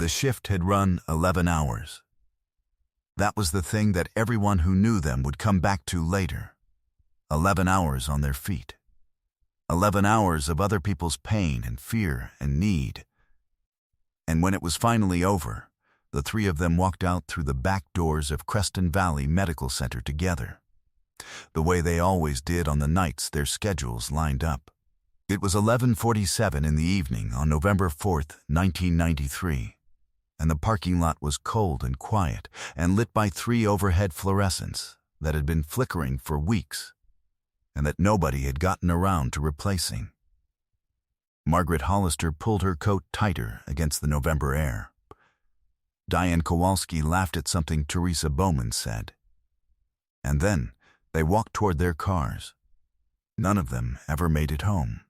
The shift had run 11 hours. That was the thing that everyone who knew them would come back to later. 11 hours on their feet. 11 hours of other people's pain and fear and need. And when it was finally over, the three of them walked out through the back doors of Creston Valley Medical Center together, the way they always did on the nights their schedules lined up. It was 11:47 in the evening on November 4th, 1993, and the parking lot was cold and quiet and lit by three overhead fluorescents that had been flickering for weeks and that nobody had gotten around to replacing. Margaret Hollister pulled her coat tighter against the November air. Diane Kowalski laughed at something Teresa Bowman said. And then they walked toward their cars. None of them ever made it home.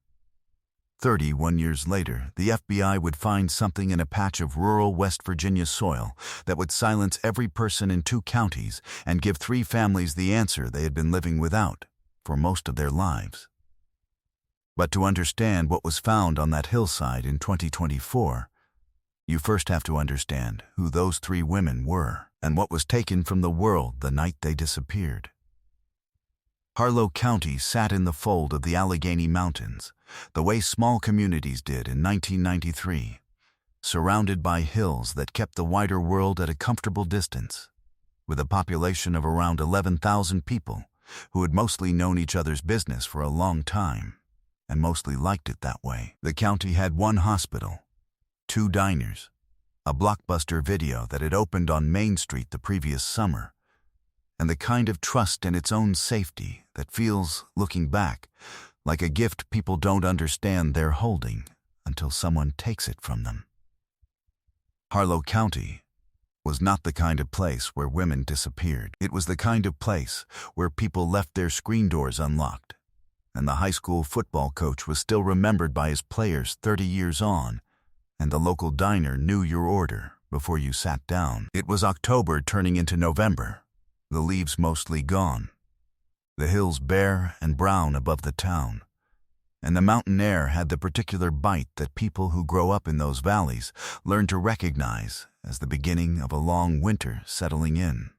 31 years later, the FBI would find something in a patch of rural West Virginia soil that would silence every person in 2 counties and give 3 families the answer they had been living without for most of their lives. But to understand what was found on that hillside in 2024, you first have to understand who those 3 women were and what was taken from the world the night they disappeared. Harlow County sat in the fold of the Allegheny Mountains, the way small communities did in 1993, surrounded by hills that kept the wider world at a comfortable distance, with a population of around 11,000 people who had mostly known each other's business for a long time and mostly liked it that way. The county had 1 hospital, 2 diners, a Blockbuster Video that had opened on Main Street the previous summer, and the kind of trust in its own safety that feels, looking back, like a gift people don't understand they're holding until someone takes it from them. Harlow County was not the kind of place where women disappeared. It was the kind of place where people left their screen doors unlocked, and the high school football coach was still remembered by his players 30 years on, and the local diner knew your order before you sat down. It was October turning into November, the leaves mostly gone, the hills bare and brown above the town, and the mountain air had the particular bite that people who grow up in those valleys learn to recognize as the beginning of a long winter settling in.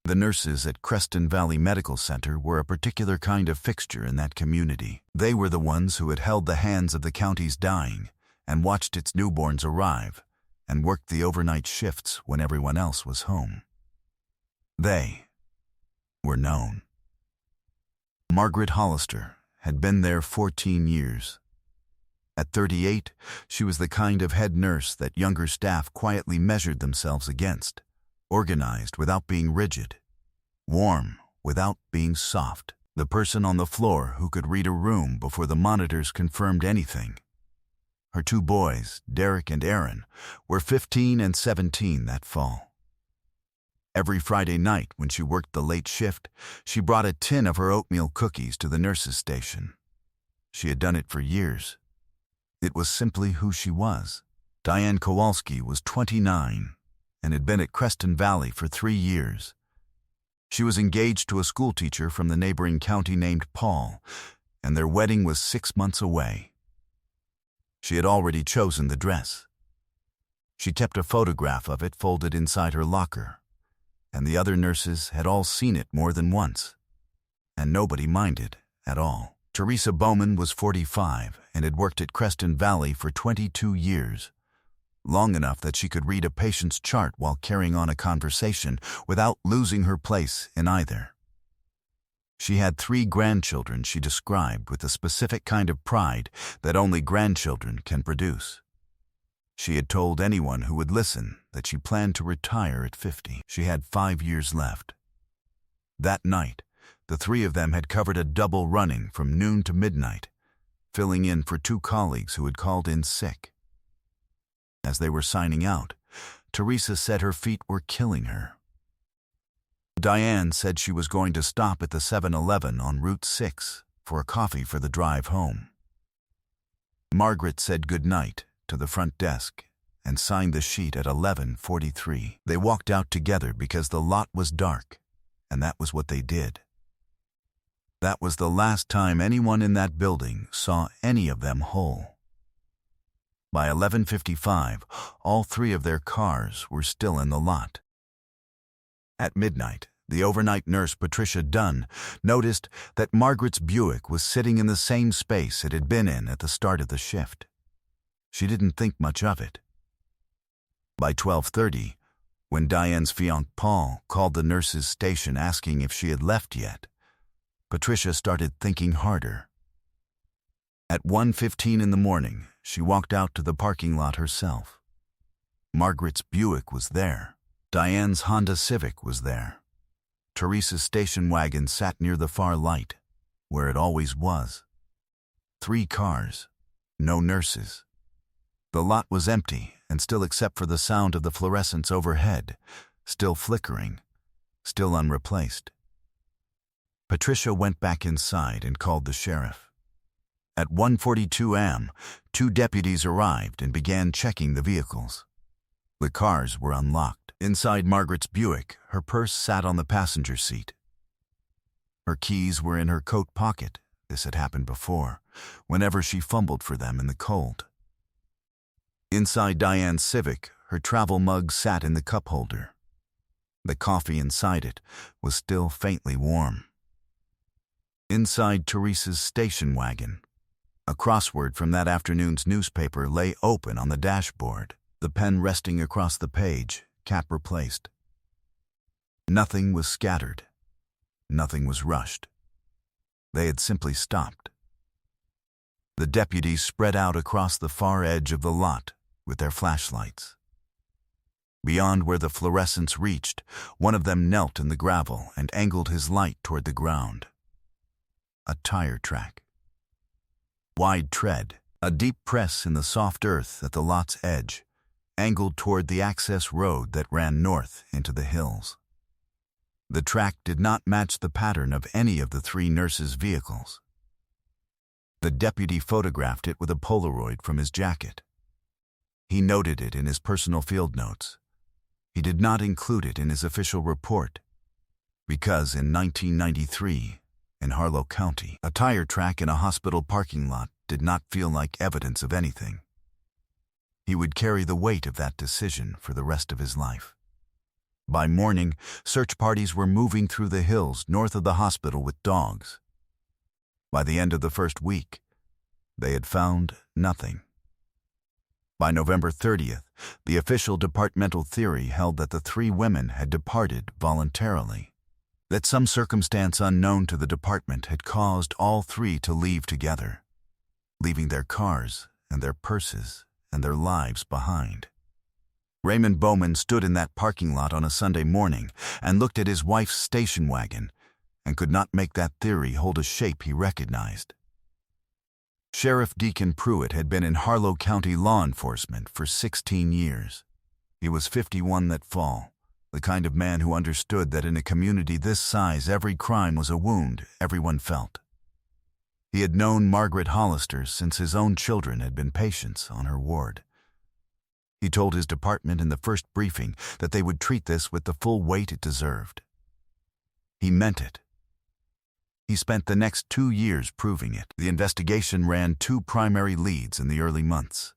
The nurses at Creston Valley Medical Center were a particular kind of fixture in that community. They were the ones who had held the hands of the county's dying and watched its newborns arrive and worked the overnight shifts when everyone else was home. They were known. Margaret Hollister had been there 14 years. At 38, she was the kind of head nurse that younger staff quietly measured themselves against, organized without being rigid, warm without being soft, the person on the floor who could read a room before the monitors confirmed anything. Her 2 boys, Derek and Aaron, were 15 and 17 that fall. Every Friday night when she worked the late shift, she brought a tin of her oatmeal cookies to the nurses' station. She had done it for years. It was simply who she was. Diane Kowalski was 29 and had been at Creston Valley for 3 years. She was engaged to a schoolteacher from the neighboring county named Paul, and their wedding was 6 months away. She had already chosen the dress. She kept a photograph of it folded inside her locker, and the other nurses had all seen it more than once, and nobody minded at all. Teresa Bowman was 45 and had worked at Creston Valley for 22 years, long enough that she could read a patient's chart while carrying on a conversation without losing her place in either. She had 3 grandchildren she described with a specific kind of pride that only grandchildren can produce. She had told anyone who would listen that she planned to retire at 50. She had 5 years left. That night, the 3 of them had covered a double running from noon to midnight, filling in for 2 colleagues who had called in sick. As they were signing out, Teresa said her feet were killing her. Diane said she was going to stop at the 7-Eleven on Route 6 for a coffee for the drive home. Margaret said goodnight to the front desk and signed the sheet at 11:43. They walked out together because the lot was dark, and that was what they did. That was the last time anyone in that building saw any of them whole. By 11:55, all three of their cars were still in the lot. At midnight, the overnight nurse Patricia Dunn noticed that Margaret's Buick was sitting in the same space it had been in at the start of the shift. She didn't think much of it. By 12:30, when Diane's fiancé Paul called the nurse's station asking if she had left yet, Patricia started thinking harder. At 1:15 in the morning, she walked out to the parking lot herself. Margaret's Buick was there. Diane's Honda Civic was there. Teresa's station wagon sat near the far light, where it always was. 3 cars, no nurses. The lot was empty, and still except for the sound of the fluorescents overhead, still flickering, still unreplaced. Patricia went back inside and called the sheriff. At 1:42 a.m., 2 deputies arrived and began checking the vehicles. The cars were unlocked. Inside Margaret's Buick, her purse sat on the passenger seat. Her keys were in her coat pocket. This had happened before, whenever she fumbled for them in the cold. Inside Diane's Civic, her travel mug sat in the cup holder. The coffee inside it was still faintly warm. Inside Teresa's station wagon, a crossword from that afternoon's newspaper lay open on the dashboard, the pen resting across the page, cap replaced. Nothing was scattered. Nothing was rushed. They had simply stopped. The deputies spread out across the far edge of the lot with their flashlights. Beyond where the fluorescents reached, one of them knelt in the gravel and angled his light toward the ground. A tire track. Wide tread, a deep press in the soft earth at the lot's edge, angled toward the access road that ran north into the hills. The track did not match the pattern of any of the 3 nurses' vehicles. The deputy photographed it with a Polaroid from his jacket. He noted it in his personal field notes. He did not include it in his official report, because in 1993, in Harlow County, a tire track in a hospital parking lot did not feel like evidence of anything. He would carry the weight of that decision for the rest of his life. By morning, search parties were moving through the hills north of the hospital with dogs. By the end of the first week, they had found nothing. By November 30th, the official departmental theory held that the 3 women had departed voluntarily, that some circumstance unknown to the department had caused all 3 to leave together, leaving their cars and their purses and their lives behind. Raymond Bowman stood in that parking lot on a Sunday morning and looked at his wife's station wagon and could not make that theory hold a shape he recognized. Sheriff Deacon Pruitt had been in Harlow County law enforcement for 16 years. He was 51 that fall, the kind of man who understood that in a community this size every crime was a wound everyone felt. He had known Margaret Hollister since his own children had been patients on her ward. He told his department in the first briefing that they would treat this with the full weight it deserved. He meant it. He spent the next 2 years proving it. The investigation ran 2 primary leads in the early months.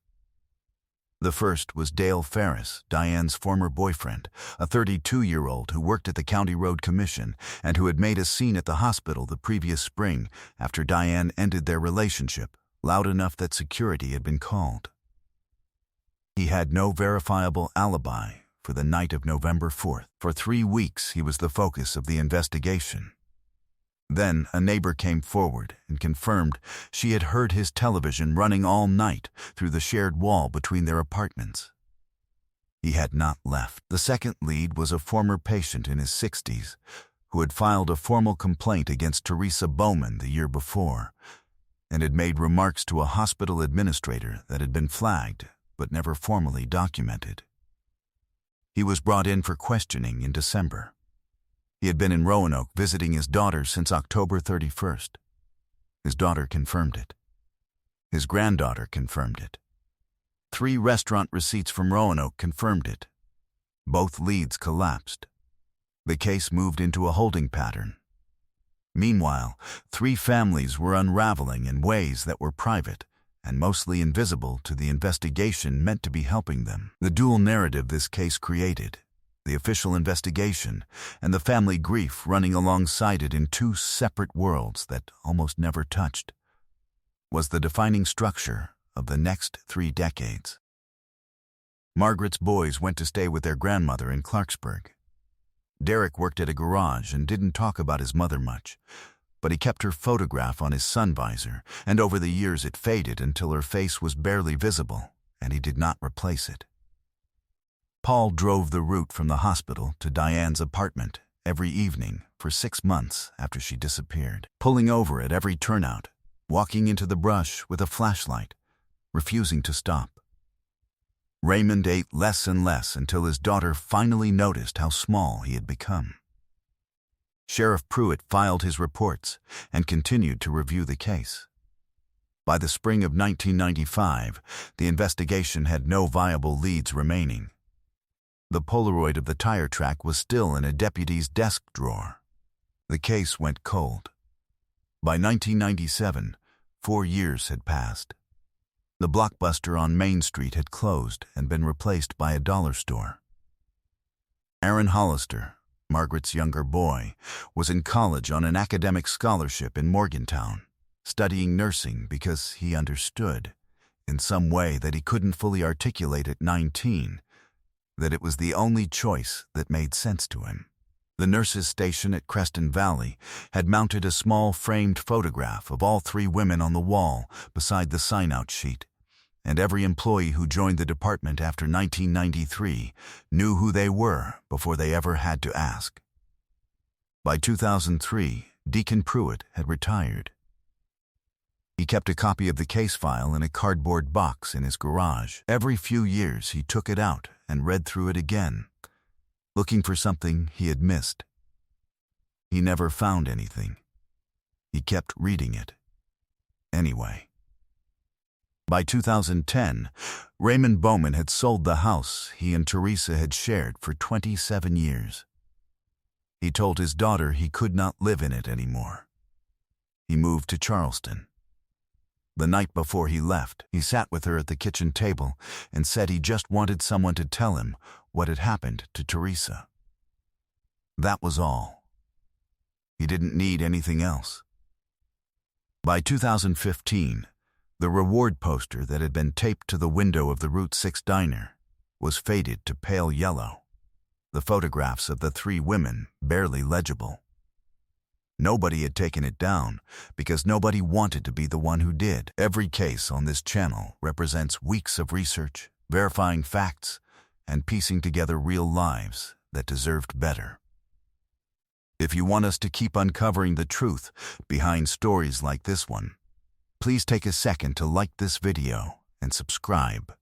The first was Dale Ferris, Diane's former boyfriend, a 32-year-old who worked at the County Road Commission and who had made a scene at the hospital the previous spring after Diane ended their relationship, loud enough that security had been called. He had no verifiable alibi for the night of November 4th. For 3 weeks, he was the focus of the investigation. Then a neighbor came forward and confirmed she had heard his television running all night through the shared wall between their apartments. He had not left. The second lead was a former patient in his 60s who had filed a formal complaint against Teresa Bowman the year before and had made remarks to a hospital administrator that had been flagged but never formally documented. He was brought in for questioning in December. He had been in Roanoke visiting his daughter since October 31st. His daughter confirmed it. His granddaughter confirmed it. 3 restaurant receipts from Roanoke confirmed it. Both leads collapsed. The case moved into a holding pattern. Meanwhile, 3 families were unraveling in ways that were private and mostly invisible to the investigation meant to be helping them. The dual narrative this case created, the official investigation, and the family grief running alongside it in two separate worlds that almost never touched, was the defining structure of the next 3 decades. Margaret's boys went to stay with their grandmother in Clarksburg. Derek worked at a garage and didn't talk about his mother much, but he kept her photograph on his sun visor, and over the years it faded until her face was barely visible, and he did not replace it. Paul drove the route from the hospital to Diane's apartment every evening for 6 months after she disappeared, pulling over at every turnout, walking into the brush with a flashlight, refusing to stop. Raymond ate less and less until his daughter finally noticed how small he had become. Sheriff Pruitt filed his reports and continued to review the case. By the spring of 1995, the investigation had no viable leads remaining. The Polaroid of the tire track was still in a deputy's desk drawer. The case went cold. By 1997, 4 years had passed. The Blockbuster on Main Street had closed and been replaced by a dollar store. Aaron Hollister, Margaret's younger boy, was in college on an academic scholarship in Morgantown, studying nursing because he understood, in some way that he couldn't fully articulate at 19, that it was the only choice that made sense to him. The nurses' station at Creston Valley had mounted a small framed photograph of all 3 women on the wall beside the sign-out sheet, and every employee who joined the department after 1993 knew who they were before they ever had to ask. By 2003, Deacon Pruitt had retired. He kept a copy of the case file in a cardboard box in his garage. Every few years he took it out and read through it again, looking for something he had missed. He never found anything. He kept reading it. Anyway. By 2010, Raymond Bowman had sold the house he and Teresa had shared for 27 years. He told his daughter he could not live in it anymore. He moved to Charleston. The night before he left, he sat with her at the kitchen table and said he just wanted someone to tell him what had happened to Teresa. That was all. He didn't need anything else. By 2015, the reward poster that had been taped to the window of the Route 6 diner was faded to pale yellow, the photographs of the 3 women barely legible. Nobody had taken it down because nobody wanted to be the one who did. Every case on this channel represents weeks of research, verifying facts, and piecing together real lives that deserved better. If you want us to keep uncovering the truth behind stories like this one, please take a second to like this video and subscribe.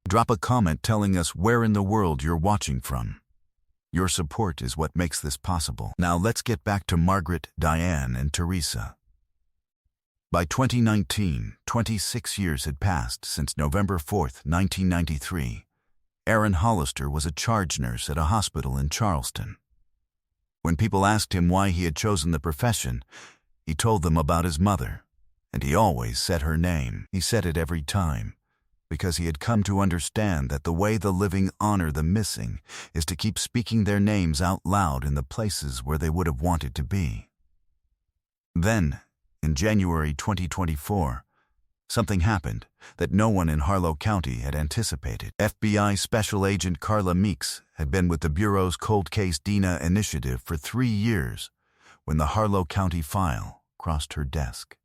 Drop a comment telling us where in the world you're watching from. Your support is what makes this possible. Now let's get back to Margaret, Diane, and Teresa. By 2019, 26 years had passed since November 4th, 1993. Aaron Hollister was a charge nurse at a hospital in Charleston. When people asked him why he had chosen the profession, he told them about his mother, and he always said her name. He said it every time, because he had come to understand that the way the living honor the missing is to keep speaking their names out loud in the places where they would have wanted to be. Then, in January 2024, something happened that no one in Harlow County had anticipated. FBI Special Agent Carla Meeks had been with the Bureau's Cold Case Dina initiative for 3 years when the Harlow County file crossed her desk.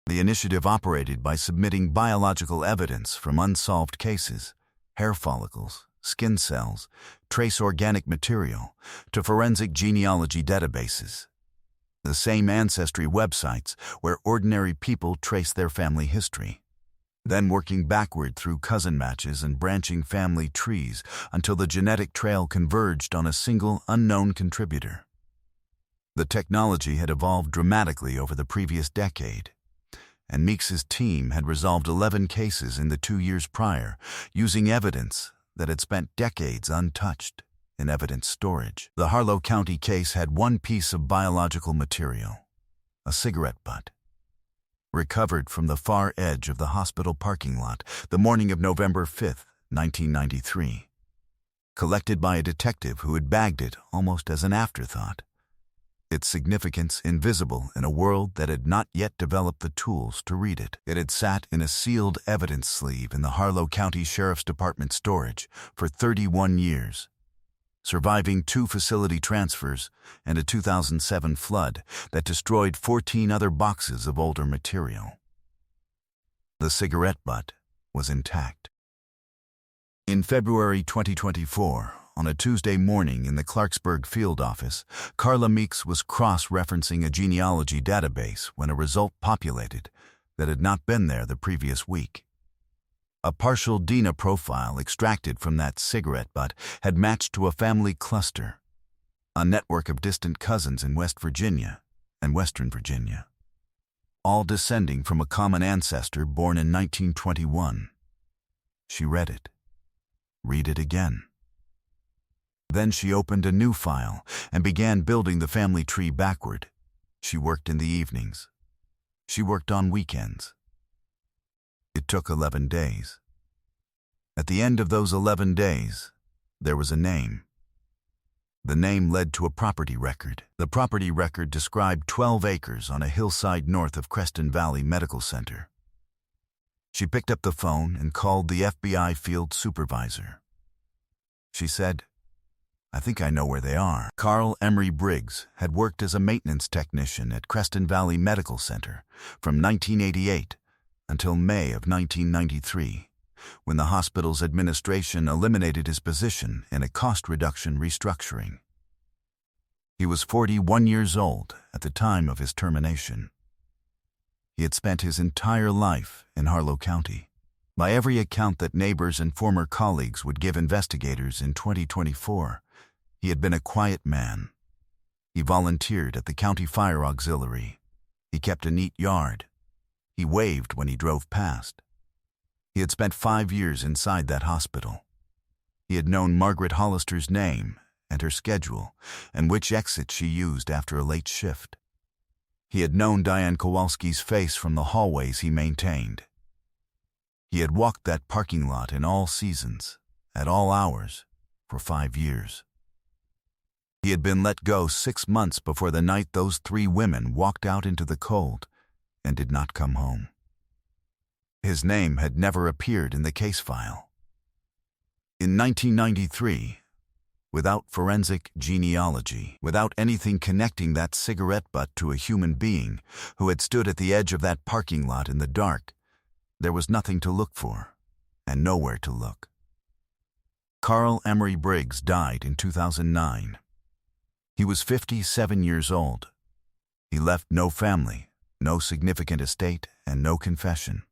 The initiative operated by submitting biological evidence from unsolved cases, hair follicles, skin cells, trace organic material, to forensic genealogy databases, the same ancestry websites where ordinary people trace their family history, then working backward through cousin matches and branching family trees until the genetic trail converged on a single unknown contributor. The technology had evolved dramatically over the previous decade, and Meeks's team had resolved 11 cases in the 2 years prior, using evidence that had spent decades untouched in evidence storage. The Harlow County case had one piece of biological material, a cigarette butt. recovered from the far edge of the hospital parking lot the morning of November 5, 1993. Collected by a detective who had bagged it almost as an afterthought. Its significance invisible in a world that had not yet developed the tools to read it. It had sat in a sealed evidence sleeve in the Harlow County Sheriff's Department storage for 31 years, surviving 2 facility transfers and a 2007 flood that destroyed 14 other boxes of older material. The cigarette butt was intact. In February 2024, on a Tuesday morning in the Clarksburg field office, Carla Meeks was cross-referencing a genealogy database when a result populated that had not been there the previous week. A partial DNA profile extracted from that cigarette butt had matched to a family cluster, a network of distant cousins in West Virginia and Western Virginia, all descending from a common ancestor born in 1921. She read it. Read it again. Then she opened a new file and began building the family tree backward. She worked in the evenings. She worked on weekends. It took 11 days. At the end of those 11 days, there was a name. The name led to a property record. The property record described 12 acres on a hillside north of Creston Valley Medical Center. She picked up the phone and called the FBI field supervisor. She said, "I think I know where they are." Carl Emery Briggs had worked as a maintenance technician at Creston Valley Medical Center from 1988 until May of 1993, when the hospital's administration eliminated his position in a cost reduction restructuring. He was 41 years old at the time of his termination. He had spent his entire life in Harlow County. By every account that neighbors and former colleagues would give investigators in 2024, he had been a quiet man. He volunteered at the County Fire Auxiliary. He kept a neat yard. He waved when he drove past. He had spent 5 years inside that hospital. He had known Margaret Hollister's name and her schedule and which exit she used after a late shift. He had known Diane Kowalski's face from the hallways he maintained. He had walked that parking lot in all seasons, at all hours, for 5 years. He had been let go 6 months before the night those 3 women walked out into the cold and did not come home. His name had never appeared in the case file. In 1993, without forensic genealogy, without anything connecting that cigarette butt to a human being who had stood at the edge of that parking lot in the dark, there was nothing to look for and nowhere to look. Carl Emery Briggs died in 2009. He was 57 years old. He left no family, no significant estate, and no confession.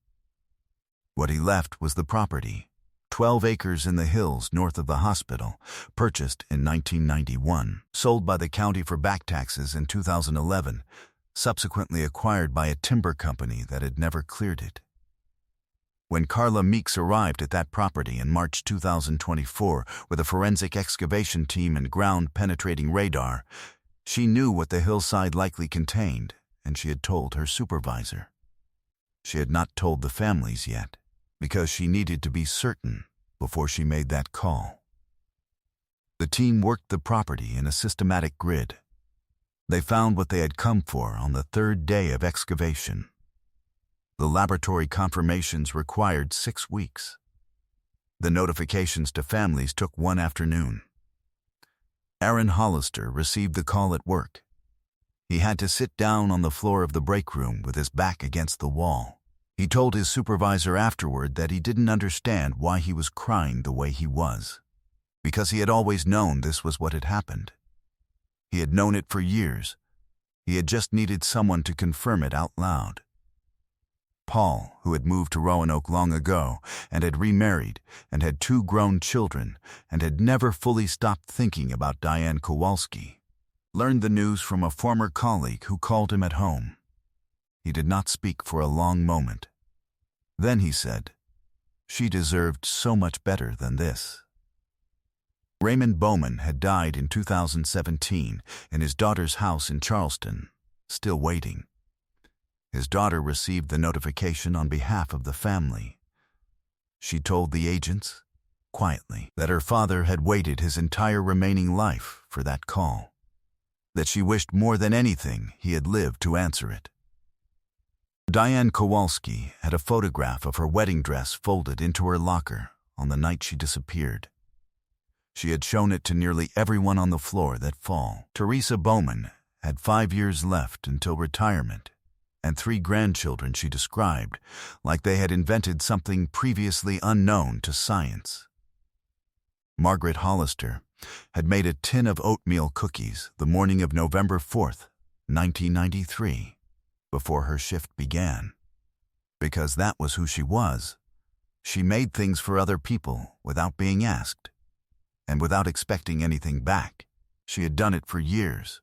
What he left was the property, 12 acres in the hills north of the hospital, purchased in 1991, sold by the county for back taxes in 2011, subsequently acquired by a timber company that had never cleared it. When Carla Meeks arrived at that property in March 2024 with a forensic excavation team and ground-penetrating radar, she knew what the hillside likely contained, and she had told her supervisor. She had not told the families yet, because she needed to be certain before she made that call. The team worked the property in a systematic grid. They found what they had come for on the 3rd day of excavation. The laboratory confirmations required 6 weeks. The notifications to families took 1 afternoon. Aaron Hollister received the call at work. He had to sit down on the floor of the break room with his back against the wall. He told his supervisor afterward that he didn't understand why he was crying the way he was, because he had always known this was what had happened. He had known it for years. He had just needed someone to confirm it out loud. Paul, who had moved to Roanoke long ago and had remarried and had 2 grown children and had never fully stopped thinking about Diane Kowalski, learned the news from a former colleague who called him at home. He did not speak for a long moment. Then he said, "She deserved so much better than this." Raymond Bowman had died in 2017 in his daughter's house in Charleston, still waiting. His daughter received the notification on behalf of the family. She told the agents, quietly, that her father had waited his entire remaining life for that call, that she wished more than anything he had lived to answer it. Diane Kowalski had a photograph of her wedding dress folded into her locker on the night she disappeared. She had shown it to nearly everyone on the floor that fall. Teresa Bowman had 5 years left until retirement, and 3 grandchildren she described like they had invented something previously unknown to science. Margaret Hollister had made a tin of oatmeal cookies the morning of November 4th, 1993, before her shift began. Because that was who she was. She made things for other people without being asked, and without expecting anything back. She had done it for years.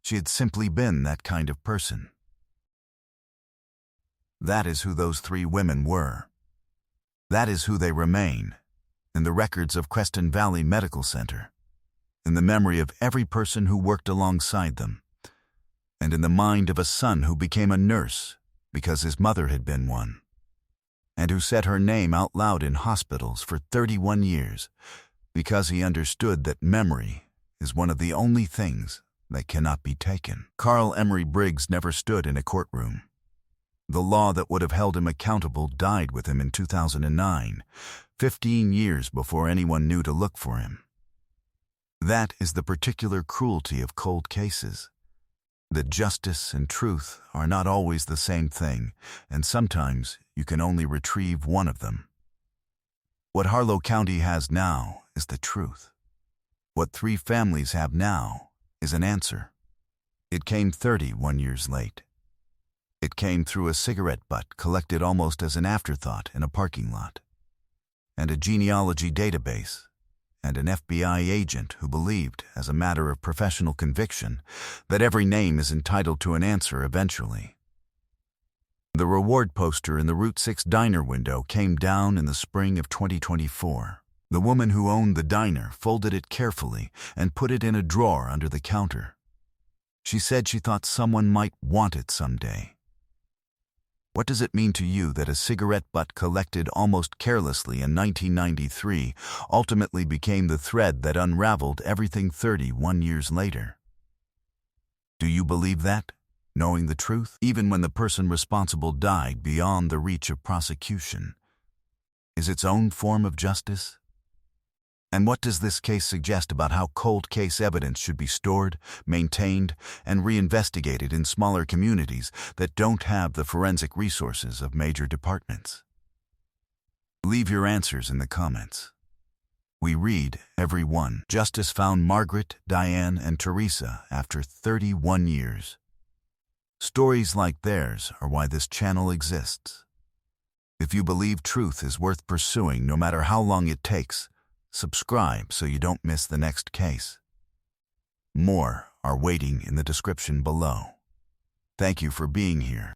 She had simply been that kind of person. That is who those 3 women were. That is who they remain, in the records of Creston Valley Medical Center, in the memory of every person who worked alongside them, and in the mind of a son who became a nurse because his mother had been one, and who said her name out loud in hospitals for 31 years because he understood that memory is one of the only things that cannot be taken. Carl Emery Briggs never stood in a courtroom. The law that would have held him accountable died with him in 2009, 15 years before anyone knew to look for him. That is the particular cruelty of cold cases. That justice and truth are not always the same thing, and sometimes you can only retrieve one of them. What Harlow County has now is the truth. What 3 families have now is an answer. It came 31 years late. It came through a cigarette butt collected almost as an afterthought in a parking lot, and a genealogy database, and an FBI agent who believed, as a matter of professional conviction, that every name is entitled to an answer eventually. The reward poster in the Route 6 diner window came down in the spring of 2024. The woman who owned the diner folded it carefully and put it in a drawer under the counter. She said she thought someone might want it someday. What does it mean to you that a cigarette butt collected almost carelessly in 1993 ultimately became the thread that unraveled everything 31 years later? Do you believe that, knowing the truth, even when the person responsible died beyond the reach of prosecution, is its own form of justice? And what does this case suggest about how cold case evidence should be stored, maintained, and reinvestigated in smaller communities that don't have the forensic resources of major departments? Leave your answers in the comments. We read every one. Justice found Margaret, Diane, and Teresa after 31 years. Stories like theirs are why this channel exists. If you believe truth is worth pursuing no matter how long it takes, subscribe so you don't miss the next case. More are waiting in the description below. Thank you for being here.